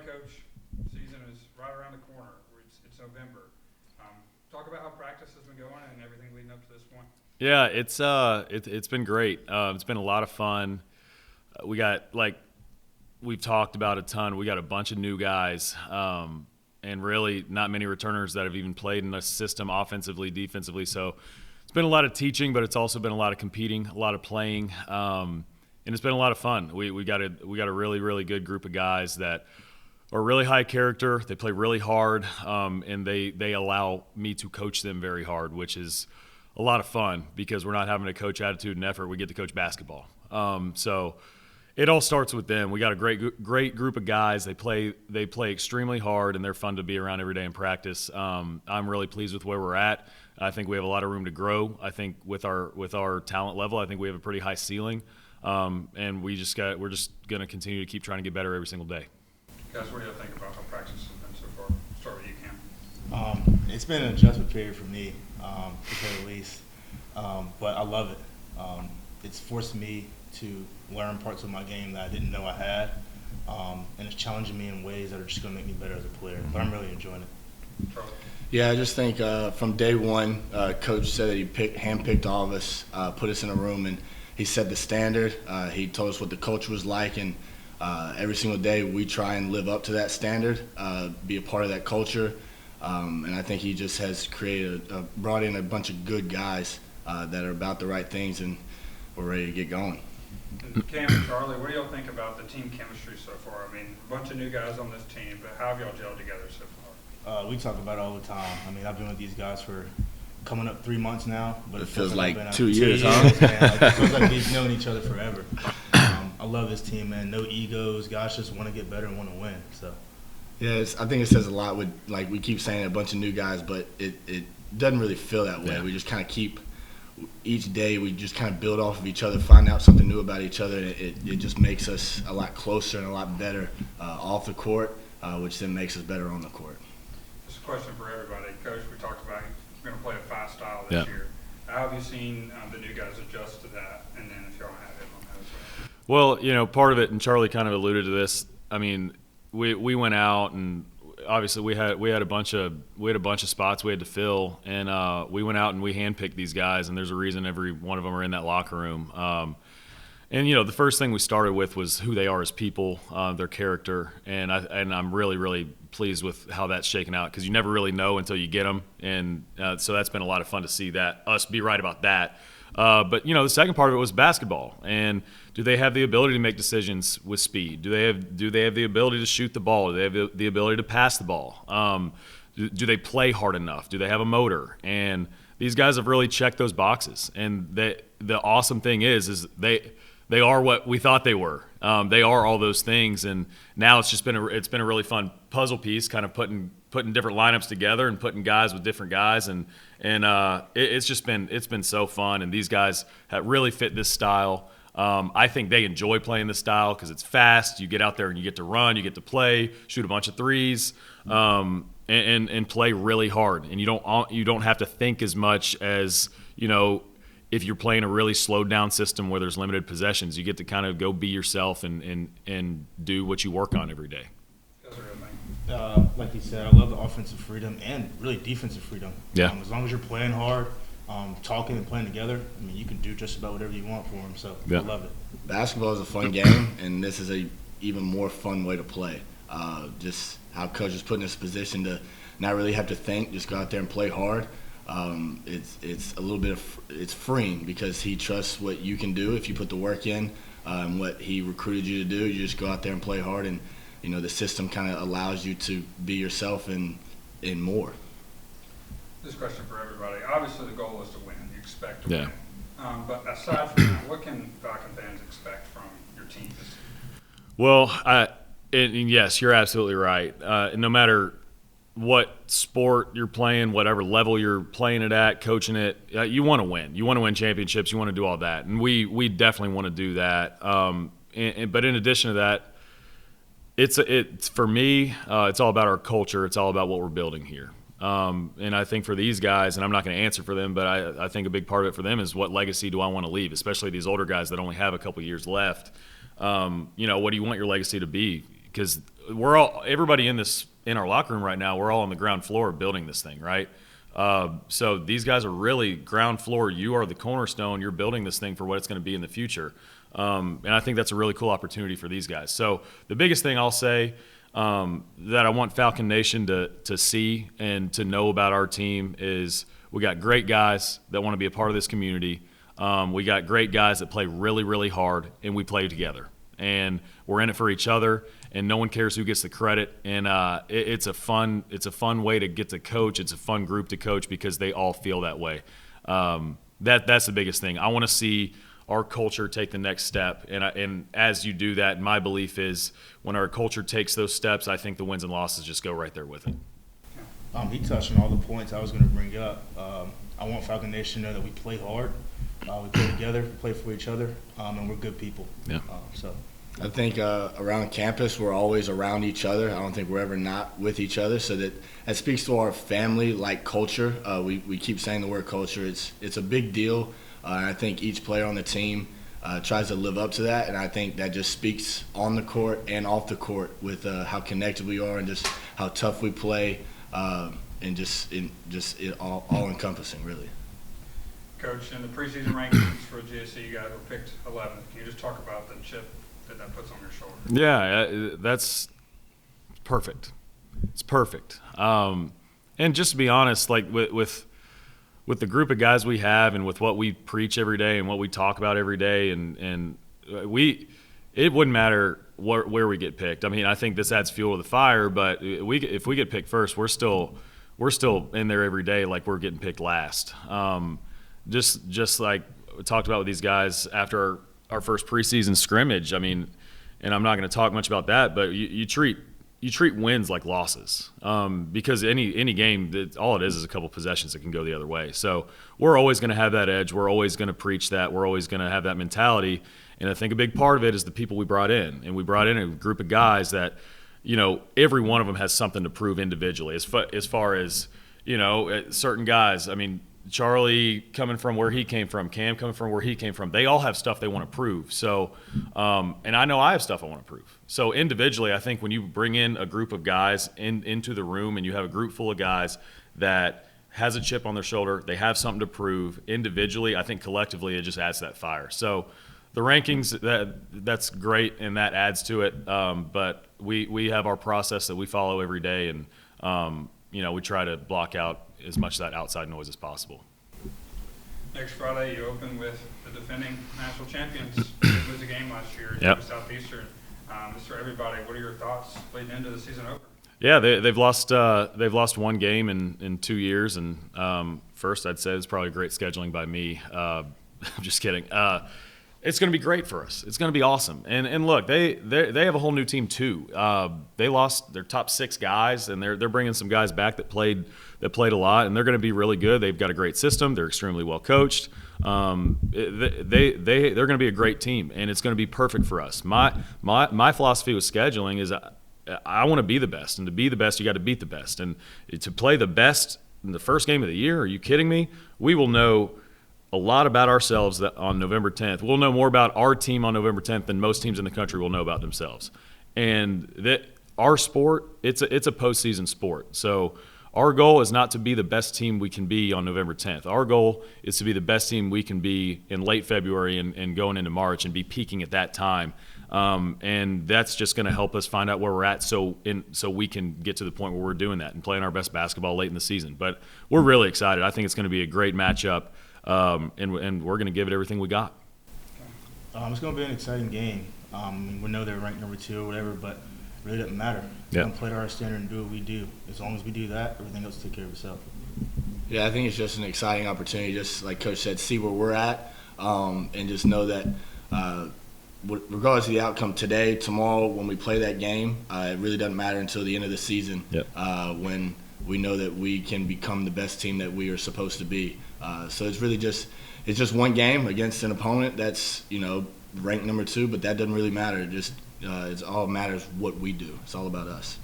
Coach, season is right around the corner. It's November. Talk about how practice has been going and everything leading up to this point. Yeah, it's been great. It's been a lot of fun. We got, like we've talked about a ton, we got a bunch of new guys, and really not many returners that have even played in the system offensively, defensively. So it's been a lot of teaching, but it's also been a lot of competing, a lot of playing, and it's been a lot of fun. We got a really, really good group of guys that are really high character. They play really hard, and they allow me to coach them very hard, which is a lot of fun because we're not having to coach attitude and effort. We get to coach basketball. So it all starts with them. We got a great group of guys. They play extremely hard, and they're fun to be around every day in practice. I'm really pleased with where we're at. I think we have a lot of room to grow. I think with our talent level, I think we have a pretty high ceiling, and we're just going to continue to keep trying to get better every single day. Guys, what do you think about how practice has been so far? Start with you, Cam. It's been an adjustment period for me, to say the least, but I love it. It's forced me to learn parts of my game that I didn't know I had, and it's challenging me in ways that are just going to make me better as a player. But I'm really enjoying it. Charlie? Yeah, I just think from day one, Coach said that he handpicked all of us, put us in a room, and he set the standard. He told us what the culture was like, and every single day we try and live up to that standard, be a part of that culture. And I think he just has brought in a bunch of good guys that are about the right things, and we're ready to get going. And Cam and Charlie, what do y'all think about the team chemistry so far? I mean, a bunch of new guys on this team, but how have y'all gelled together so far? We talk about it all the time. I mean, I've been with these guys for coming up 3 months now, but It feels I've like been 2 years, huh? Man. Like, it feels like we've known each other forever. I love this team, man. No egos. Guys just want to get better and want to win. So. Yeah, I think it says a lot with, like, we keep saying a bunch of new guys, but it doesn't really feel that way. Yeah. We just kind of keep each day, we just kind of build off of each other, find out something new about each other, and it just makes us a lot closer and a lot better off the court, which then makes us better on the court. Just a question for everybody. Coach, we talked about you're going to play a fast style this year. How have you seen the new guys adjust to that? And then if y'all have it on that as well. Well, part of it, and Charlie kind of alluded to this. I mean, we went out, and obviously we had a bunch of spots we had to fill, and we went out and we handpicked these guys, and there's a reason every one of them are in that locker room. And the first thing we started with was who they are as people, their character, and I'm really, really pleased with how that's shaken out, because you never really know until you get them, and so that's been a lot of fun to see that us be right about that. But the second part of it was basketball, and do they have the ability to make decisions with speed? Do they have the ability to shoot the ball? Do they have the ability to pass the ball? Do they play hard enough? Do they have a motor? And these guys have really checked those boxes. And the awesome thing is they are what we thought they were. They are all those things, and now it's been a really fun puzzle piece, kind of putting different lineups together and putting guys with different guys, and it's been so fun. And these guys have really fit this style. I think they enjoy playing this style because it's fast. You get out there and you get to run, you get to play, shoot a bunch of threes, and play really hard. And you don't have to think as much as if you're playing a really slowed down system where there's limited possessions. You get to kind of go be yourself and do what you work on every day. Like you said, I love the offensive freedom and really defensive freedom. Yeah. As long as you're playing hard, talking and playing together, I mean, you can do just about whatever you want for them. So yeah. I love it. Basketball is a fun game, and this is a even more fun way to play. Just how Coach is put in this position to not really have to think, just go out there and play hard. It's a little bit it's freeing because he trusts what you can do if you put the work in, and what he recruited you to do. You just go out there and play hard, and the system kind of allows you to be yourself and more. This question for everybody. Obviously, the goal is to win. You expect to Yeah. win. But aside from that, what can Falcon fans expect from your team this season? Well, and yes, you're absolutely right. No matter what sport you're playing, whatever level you're playing it at, coaching it, you want to win. You want to win championships. You want to do all that, and we definitely want to do that. But in addition to that, it's for me, it's all about our culture. It's all about what we're building here. And I think for these guys, and I'm not going to answer for them, but I think a big part of it for them is what legacy do I want to leave, especially these older guys that only have a couple years left. What do you want your legacy to be? Because everybody in our locker room right now, we're all on the ground floor building this thing, right? So these guys are really ground floor. You are the cornerstone. You're building this thing for what it's going to be in the future. And I think that's a really cool opportunity for these guys. So the biggest thing I'll say that I want Falcon Nation to see and to know about our team is we got great guys that want to be a part of this community. We got great guys that play really, really hard, and we play together. And we're in it for each other, and no one cares who gets the credit. And it's a fun way to get to coach. It's a fun group to coach because they all feel that way. That's the biggest thing. I want to see our culture take the next step. And as you do that, my belief is when our culture takes those steps, I think the wins and losses just go right there with it. He touched on all the points I was going to bring up. I want Falcon Nation to know that we play hard, we play together, we play for each other, and we're good people. Yeah. I think around campus we're always around each other. I don't think we're ever not with each other. So that speaks to our family-like culture. We keep saying the word culture. It's a big deal. And I think each player on the team tries to live up to that. And I think that just speaks on the court and off the court with how connected we are and just how tough we play. And just all encompassing, really. Coach, in the preseason rankings for GSC, you guys were picked 11th. Can you just talk about the chip that puts on your shoulder? Yeah, that's perfect. It's perfect. And just to be honest, like with the group of guys we have, and with what we preach every day and what we talk about every day, and it wouldn't matter where we get picked. I mean, I think this adds fuel to the fire, but if we get picked first, we're still in there every day like we're getting picked last. Just like we talked about with these guys after our first preseason scrimmage. I mean, and I'm not going to talk much about that, but you treat wins like losses, because any game, all it is a couple possessions that can go the other way. So we're always going to have that edge. We're always going to preach that. We're always going to have that mentality. And I think a big part of it is the people we brought in. And we brought in a group of guys that, every one of them has something to prove individually. As far as, certain guys, I mean, Charlie coming from where he came from, Cam coming from where he came from, they all have stuff they want to prove. So, and I know I have stuff I want to prove. So individually, I think when you bring in a group of guys into the room and you have a group full of guys that has a chip on their shoulder, they have something to prove individually, I think collectively it just adds to that fire. So the rankings, that's great, and that adds to it. But we have our process that we follow every day, and we try to block out as much of that outside noise as possible. Next Friday, you open with the defending national champions. They lose a game last year to Southeastern. Just for everybody, what are your thoughts leading into the season opener? Yeah, they've lost one game in 2 years, and first I'd say it's probably great scheduling by me. I'm just kidding. It's going to be great for us. It's going to be awesome. And look, they have a whole new team too. They lost their top 6 guys, and they're bringing some guys back that played a lot, and they're going to be really good. They've got a great system. They're extremely well coached. They're going to be a great team, and it's going to be perfect for us. My philosophy with scheduling is I want to be the best, and to be the best, you got to beat the best. And to play the best in the first game of the year, are you kidding me? We will know a lot about ourselves on November 10th. We'll know more about our team on November 10th than most teams in the country will know about themselves. And that our sport, it's a postseason sport. So our goal is not to be the best team we can be on November 10th. Our goal is to be the best team we can be in late February and going into March and be peaking at that time. And that's just going to help us find out where we're at so we can get to the point where we're doing that and playing our best basketball late in the season. But we're really excited. I think it's going to be a great matchup. And we're going to give it everything we got. It's going to be an exciting game. We know they're ranked number 2 or whatever, but it really doesn't matter. Yeah. We're going to play to our standard and do what we do. As long as we do that, everything else will take care of itself. Yeah, I think it's just an exciting opportunity, just like Coach said, see where we're at, and just know that regardless of the outcome today, tomorrow, when we play that game, it really doesn't matter until the end of the season. Yep. When we know that we can become the best team that we are supposed to be. So it's really just one game against an opponent that's ranked number 2, but that doesn't really matter. It all matters what we do. It's all about us.